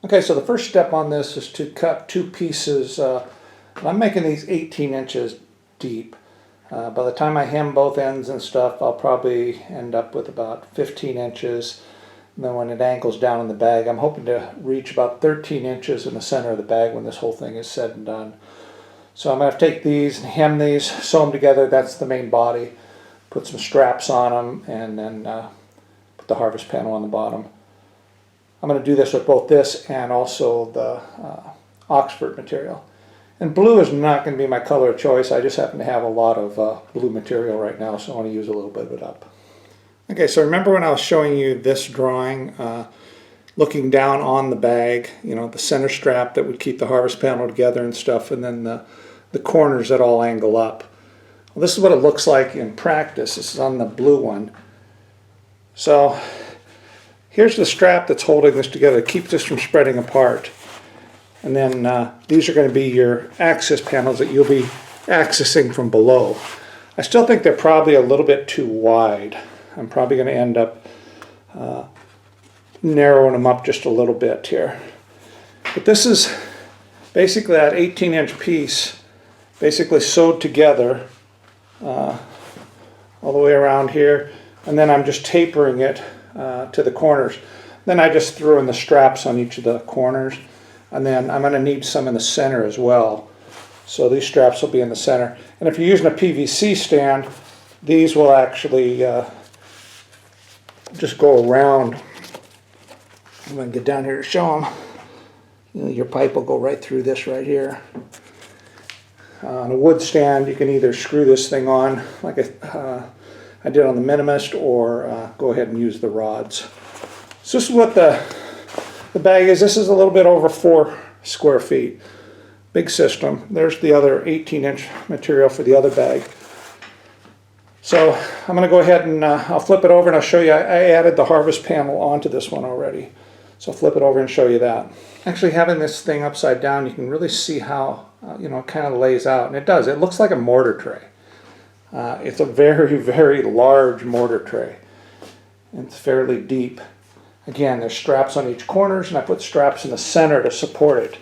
Okay, so the first step on this is to cut two pieces. I'm making these 18 inches deep. By the time I hem both ends and stuff, I'll probably end up with about 15 inches. And then when it angles down in the bag, I'm hoping to reach about 13 inches in the center of the bag when this whole thing is said and done. So I'm going to take these and hem these, sew them together. That's the main body. Put some straps on them, and then put the harvest panel on the bottom. I'm going to do this with both this and also the Oxford material. And blue is not going to be my color of choice. I just happen to have a lot of blue material right now, so I want to use a little bit of it up. Okay, so remember when I was showing you this drawing, looking down on the bag, you know, the center strap that would keep the harvest panel together and stuff, and then the corners that all angle up. Well, this is what it looks like in practice. This is on the blue one. So here's the strap that's holding this together. It keeps this from spreading apart. And then these are going to be your access panels that you'll be accessing from below. I still think they're probably a little bit too wide. I'm probably going to end up narrowing them up just a little bit here. But this is basically that 18-inch piece basically sewed together all the way around here. And then I'm just tapering it to the corners. Then I just threw in the straps on each of the corners. And then I'm going to need some in the center as well. So these straps will be in the center. And if you're using a PVC stand, these will actually just go around. I'm going to get down here to show them. You know, your pipe will go right through this right here. On a wood stand, you can either screw this thing on like I did on the Minimist, or go ahead and use the rods. So this is what the bag is. This is a little bit over 4 square feet. Big system. There's the other 18-inch material for the other bag. So I'm going to go ahead and I'll flip it over and I'll show you. I added the harvest panel onto this one already. So I'll flip it over and show you that. Actually, having this thing upside down, you can really see how you know, it kind of lays out. And it does. It looks like a mortar tray. It's a very, very large mortar tray. It's fairly deep. Again, there's straps on each corners, and I put straps in the center to support it.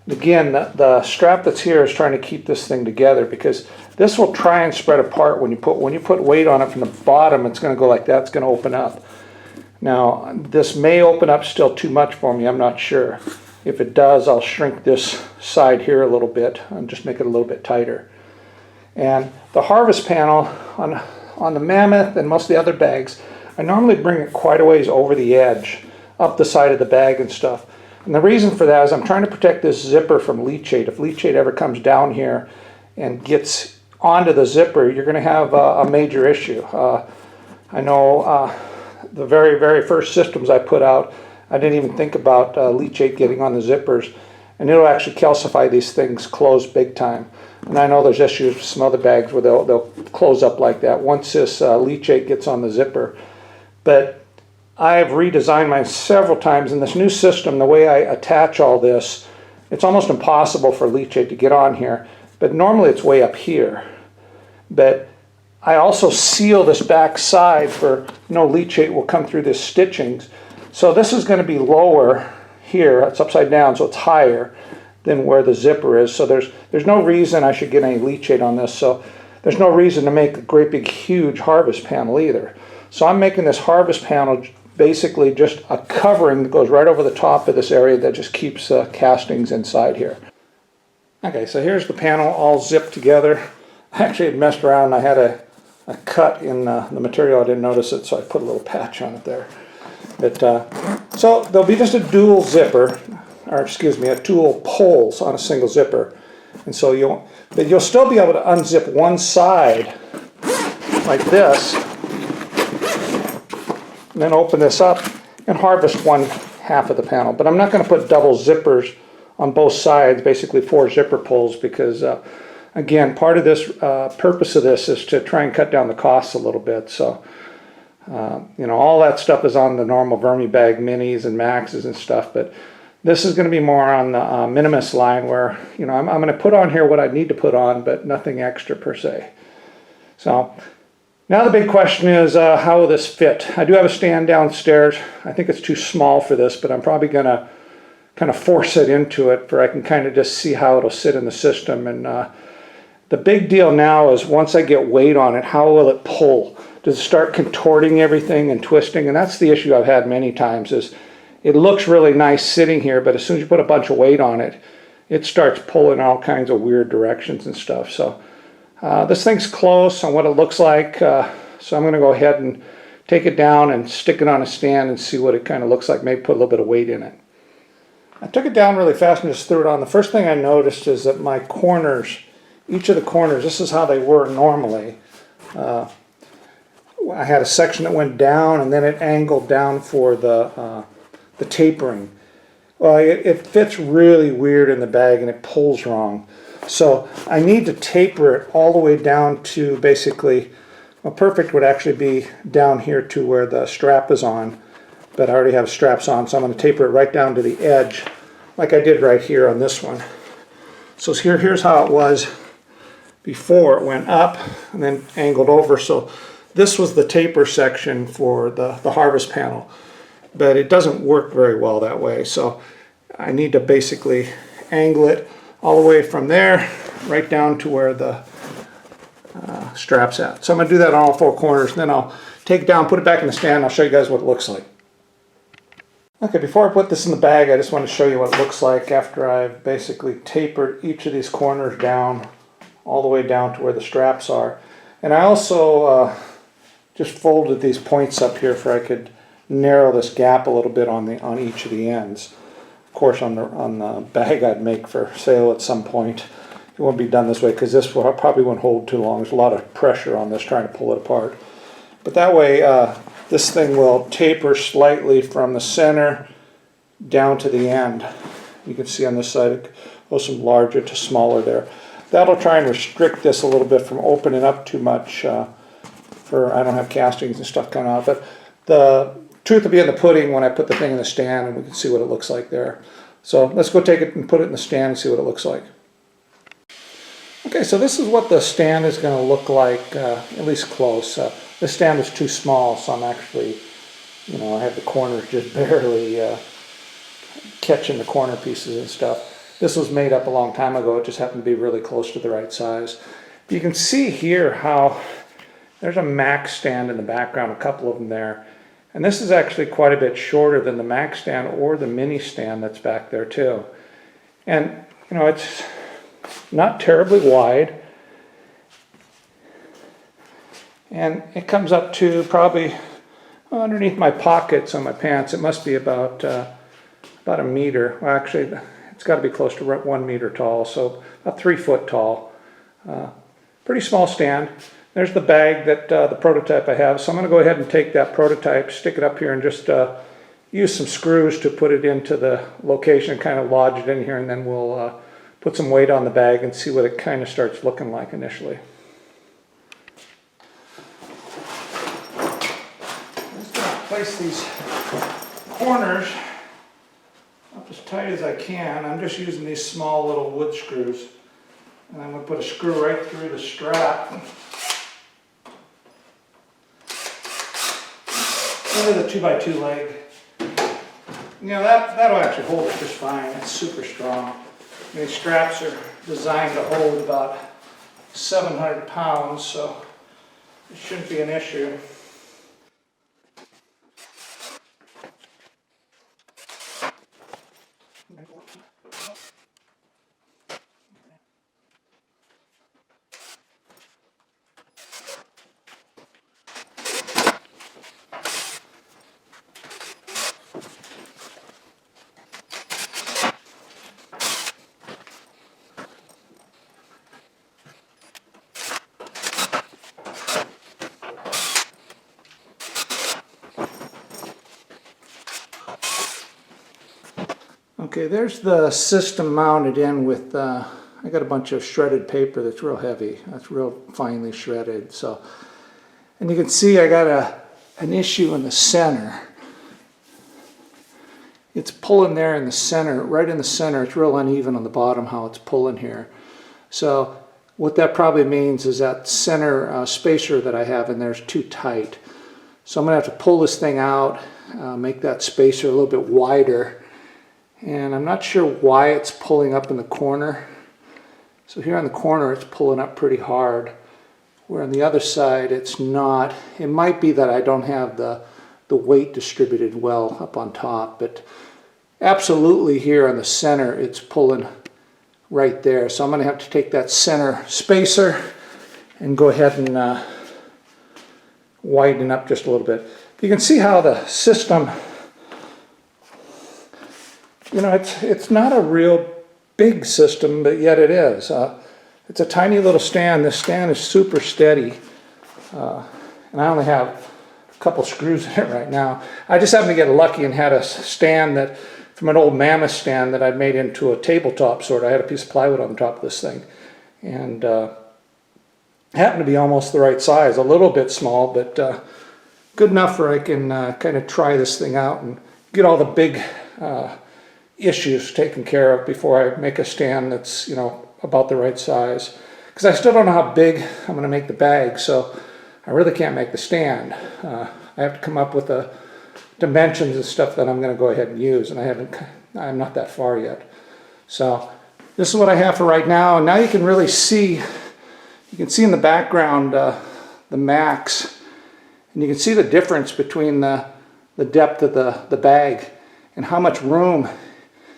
Again, the strap that's here is trying to keep this thing together, because this will try and spread apart when you put weight on it from the bottom. It's going to go like that. It's going to open up. Now, this may open up still too much for me. I'm not sure. If it does, I'll shrink this side here a little bit and just make it a little bit tighter. And the harvest panel on the Mammoth and most of the other bags, I normally bring it quite a ways over the edge, up the side of the bag and stuff. And the reason for that is I'm trying to protect this zipper from leachate. If leachate ever comes down here and gets onto the zipper, you're going to have a major issue. I know the very, very first systems I put out, I didn't even think about leachate getting on the zippers. And it'll actually calcify these things closed big time. And I know there's issues with some other bags where they'll close up like that once this leachate gets on the zipper. But I've redesigned mine several times. In this new system, the way I attach all this, it's almost impossible for leachate to get on here. But normally it's way up here. But I also seal this back side for no leachate will come through this stitchings. So this is going to be lower here. It's upside down, so it's higher than where the zipper is. So there's no reason I should get any leachate on this. So there's no reason to make a great big huge harvest panel either. So I'm making this harvest panel basically just a covering that goes right over the top of this area that just keeps castings inside here. Okay, so here's the panel all zipped together. I actually had messed around. I had a cut in the material. I didn't notice it, so I put a little patch on it there. But, so there'll be just a dual zipper, or excuse me, a dual poles on a single zipper. And so you'll still be able to unzip one side like this, and then open this up and harvest one half of the panel. But I'm not going to put double zippers on both sides, basically 4 zipper pulls, because again, part of this purpose of this is to try and cut down the costs a little bit. So you know, all that stuff is on the normal VermiBag minis and maxes and stuff, but this is going to be more on the Minimist line, where, you know, I'm going to put on here what I need to put on, but nothing extra per se. So now the big question is, how will this fit? I do have a stand downstairs. I think it's too small for this, but I'm probably going to kind of force it into it where I can kind of just see how it'll sit in the system. And the big deal now is once I get weight on it, how will it pull? Does it start contorting everything and twisting? And that's the issue I've had many times is it looks really nice sitting here, but as soon as you put a bunch of weight on it, it starts pulling all kinds of weird directions and stuff. So this thing's close on what it looks like. So I'm going to go ahead and take it down and stick it on a stand and see what it kind of looks like. Maybe put a little bit of weight in it. I took it down really fast and just threw it on. The first thing I noticed is that my corners, each of the corners, this is how they were normally. I had a section that went down and then it angled down for the tapering. Well, it fits really weird in the bag and it pulls wrong. So I need to taper it all the way down to basically, well, perfect would actually be down here to where the strap is on, but I already have straps on, so I'm going to taper it right down to the edge like I did right here on this one. So here's how it was before. It went up and then angled over. So this was the taper section for the harvest panel, but it doesn't work very well that way. So I need to basically angle it all the way from there right down to where the strap's at. So I'm going to do that on all four corners, and then I'll take it down, put it back in the stand, and I'll show you guys what it looks like. Okay, before I put this in the bag, I just want to show you what it looks like after I've basically tapered each of these corners down, all the way down to where the straps are. And I also just folded these points up here for I could narrow this gap a little bit on each of the ends. Of course, on the bag I'd make for sale at some point, it won't be done this way because this probably won't hold too long. There's a lot of pressure on this trying to pull it apart. But that way, this thing will taper slightly from the center down to the end. You can see on this side it goes from larger to smaller there. That'll try and restrict this a little bit from opening up too much. I don't have castings and stuff coming out, but the truth will be in the pudding when I put the thing in the stand, and we can see what it looks like there. So let's go take it and put it in the stand and see what it looks like. Okay, so this is what the stand is going to look like, at least close. This stand is too small, so I'm actually, I have the corners just barely catching the corner pieces and stuff. This was made up a long time ago. It just happened to be really close to the right size. You can see here how there's a Mac stand in the background, a couple of them there. And this is actually quite a bit shorter than the Mac stand or the mini stand that's back there too. And, it's not terribly wide. And it comes up to probably underneath my pockets on my pants. It must be about a meter. Well, actually, it's got to be close to 1 meter tall, so about 3 foot tall. Pretty small stand. There's the bag that the prototype I have. So I'm going to go ahead and take that prototype, stick it up here, and just use some screws to put it into the location, kind of lodge it in here, and then we'll put some weight on the bag and see what it kind of starts looking like initially. I'm just going to place these corners up as tight as I can. I'm just using these small little wood screws. And I'm going to put a screw right through the strap into the 2x2 leg. That'll actually hold it just fine. It's super strong. These straps are designed to hold about 700 pounds, so it shouldn't be an issue. Okay, there's the system mounted in with, I got a bunch of shredded paper that's real heavy. That's real finely shredded. So, and you can see I got an issue in the center. It's pulling there in the center, right in the center. It's real uneven on the bottom how it's pulling here. So what that probably means is that center spacer that I have in there is too tight. So I'm going to have to pull this thing out, make that spacer a little bit wider, And I'm not sure why it's pulling up in the corner. So here on the corner it's pulling up pretty hard, where on the other side it's not. It might be that I don't have the weight distributed well up on top, but absolutely here on the center it's pulling right there. So I'm going to have to take that center spacer and go ahead and widen up just a little bit. You can see how the system, you know, it's not a real big system, but yet it is. It's a tiny little stand. This stand is super steady, and I only have a couple screws in it right now. I just happened to get lucky and had a stand that, from an old Mammoth stand that I'd made into a tabletop sort. I had a piece of plywood on top of this thing, and happened to be almost the right size. A little bit small, but good enough where I can kind of try this thing out and get all the big issues taken care of before I make a stand that's, you know, about the right size. Because I still don't know how big I'm going to make the bag, so I really can't make the stand. I have to come up with the dimensions and stuff that I'm going to go ahead and use, and I'm not that far yet. So this is what I have for right now. And now you can really see, you can see in the background the max, and you can see the difference between the depth of the bag and how much room.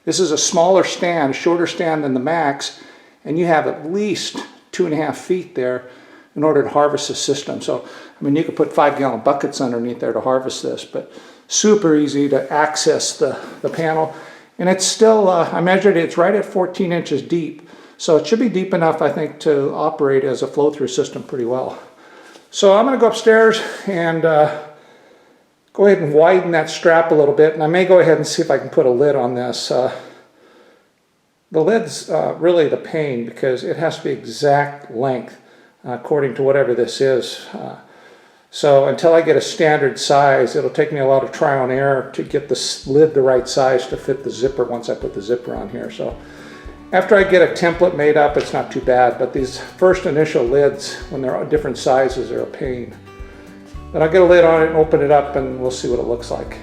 This is a smaller stand, shorter stand than the max, and you have at least 2.5 feet there in order to harvest the system. So, I mean, you could put 5-gallon buckets underneath there to harvest this, but super easy to access the panel. And it's still, I measured it, it's right at 14 inches deep. So it should be deep enough, I think, to operate as a flow-through system pretty well. So I'm going to go upstairs and go ahead and widen that strap a little bit, and I may go ahead and see if I can put a lid on this. The lid's really the pain because it has to be exact length according to whatever this is. So until I get a standard size, it'll take me a lot of trial and error to get the lid the right size to fit the zipper once I put the zipper on here. So after I get a template made up, it's not too bad, but these first initial lids, when they're different sizes, are a pain. But I'll get a lid on it and open it up and we'll see what it looks like.